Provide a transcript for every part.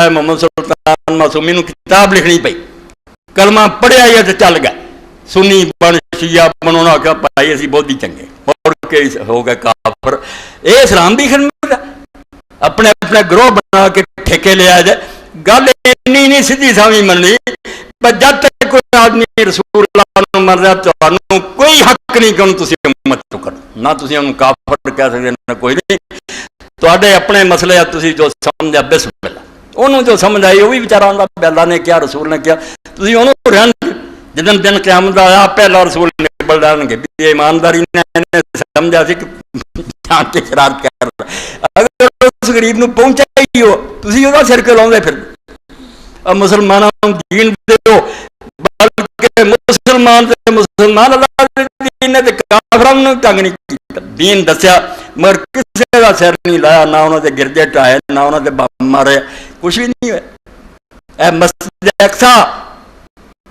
ہے محمد سلطان معصومی نو کتاب لکھنی پئی، کلمہ پڑھیا ہی تو چل گیا، سنی بن شیعہ بنونا آخیا بھائی اسی بہت ہی چنگے، مڑ کے ہو گئے کافر۔ یہ اسلام دی خدمت ہے، اپنے اپنے گروہ بنا کے ٹھیکے لیا جائے۔ گل اینی نہیں سیدھی سامھی مننی، پر جب تک کوئی آدمی رسول اللہ مر رہا تو کوئی حق نہیں کہ تسی امت چکن، نہ تسی انہوں کافر کہہ سکتے نہ کوئی نہیں۔ تواڈے اپنے مسئلے ہے، تسی جو سمجھا بسم اللہ، انہوں جو سمجھ آئی وہ بھی بیچارہ آندا اللہ نے کیا رسول نے کیا، تسی انہوں رہن جدن دن قیامت آیا پہلا رسول نکل جان گے بھی ایمانداری نے سمجھا سی کہ جان کے شرارت کر رہا، اگر اس غریب نو پہنچا ہی ہو تسی وہ سر کے لاؤندے پھر مسلمانوں دین دیو، بلکہ مسلمان اللہ دین نے کافراں نو تنگ نہیں کیتا، دین دسیا مگر کسی کا سر نہیں لایا، نہ انہوں نے گرجے ٹائے نہ انہوں نے بم مارے، کچھ بھی نہیں ہوئے۔ اے مسجد اقصی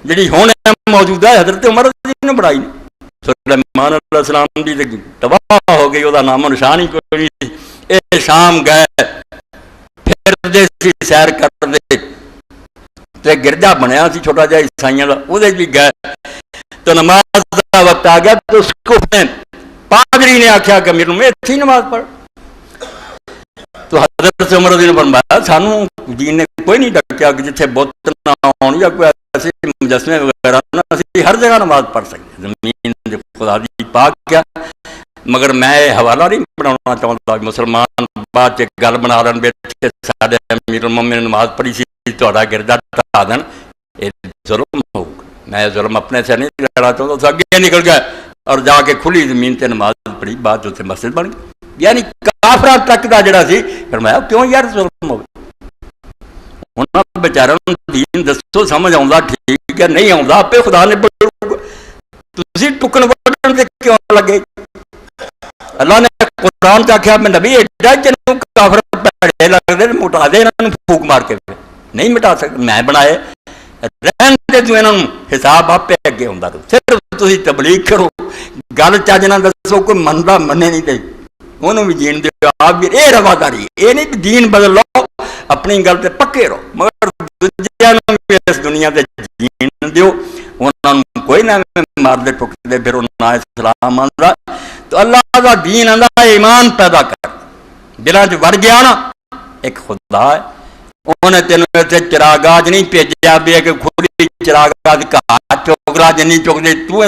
جڑی ہون موجودہ ہے حضرت عمر رضی نے بڑھائی، سلیمان علیہ السلام دی تباہ ہو گئی، وہ نام و نشان ہی کوئی نہیں۔ اے شام گئے پھر دے سی سیر کر دے تے گرجا بنیا سی چھوٹا جہا عیسائیوں کا، وہ بھی گئے تو نماز کا وقت آ گیا تو اس کو پادری نے آخیا کہ میرے میں اتھی نماز پڑھ، تو حضرت عمر رضی نے فرمایا سانو دین نے کوئی نہیں ڈکیا کہ جتھے بت نہ ہون یا کوئی ایسے مجسمے وغیرہ نہ، اسی ہر جگہ نماز پڑھ سکتے، زمین خدا دی پاک کیا، مگر میں یہ حوالہ نہیں بنانا چاہتا مسلمان بعد چ گل بنا لین بیٹھے ساڈے امیر المومنین نے نماز پڑھی سی تہاڈا گرجا ٹھا دین، یہ ظلم ہوگا۔ میں ظلم اپنے سے نہیں لڑا چاہتا، اس اگے نکل گئے اور جا کے کھلی زمین تے نماز پڑھی، بعد اتنے مسجد بن گئی، یعنی کافراں تک دا جڑا سی فرمایا کیوں یار ظلم ہوگا، انہاں بیچاریاں نوں دین دسو سمجھ آؤندا ٹھیک ہے، نہیں آؤندا آپے خدا نے بڑھوگا، تسی ٹکن وڈن تے کیوں لگے؟ اللہ نے قرآن کا کیا میں نبی ایڈا جنوں کافر پیڑے لگدے مٹا دے انہاں نوں پھوک مار کے، نہیں مٹا سکتا، میں بنائے رہن دے تو انہاں نوں حساب آپے اگے ہوندا، صرف تسی تبلیغ کرو، گل چج نہ دسو، کوئی مندا منے نہیں دے انہوں بھی جین دے، آپ بھی یہ رواداری، یہ نہیں دین بدل لو اپنی گل تے پکے رہو، مگر دوجیاں نوں بھی اس دنیا تے جین دیو، انہاں نوں کوئی نہ مار دے ٹک دے پھر انہاں اسلام آندا، تو اللہ دا دین آندا ایمان پیدا کر، دلاں چ وڑ گیا نا ایک خدا ہے، انہیں تینوں اتنے چراغاج نہیں بھیجا بھی کہ کھلی چراغاج کا چوکرا جنی چک دے تو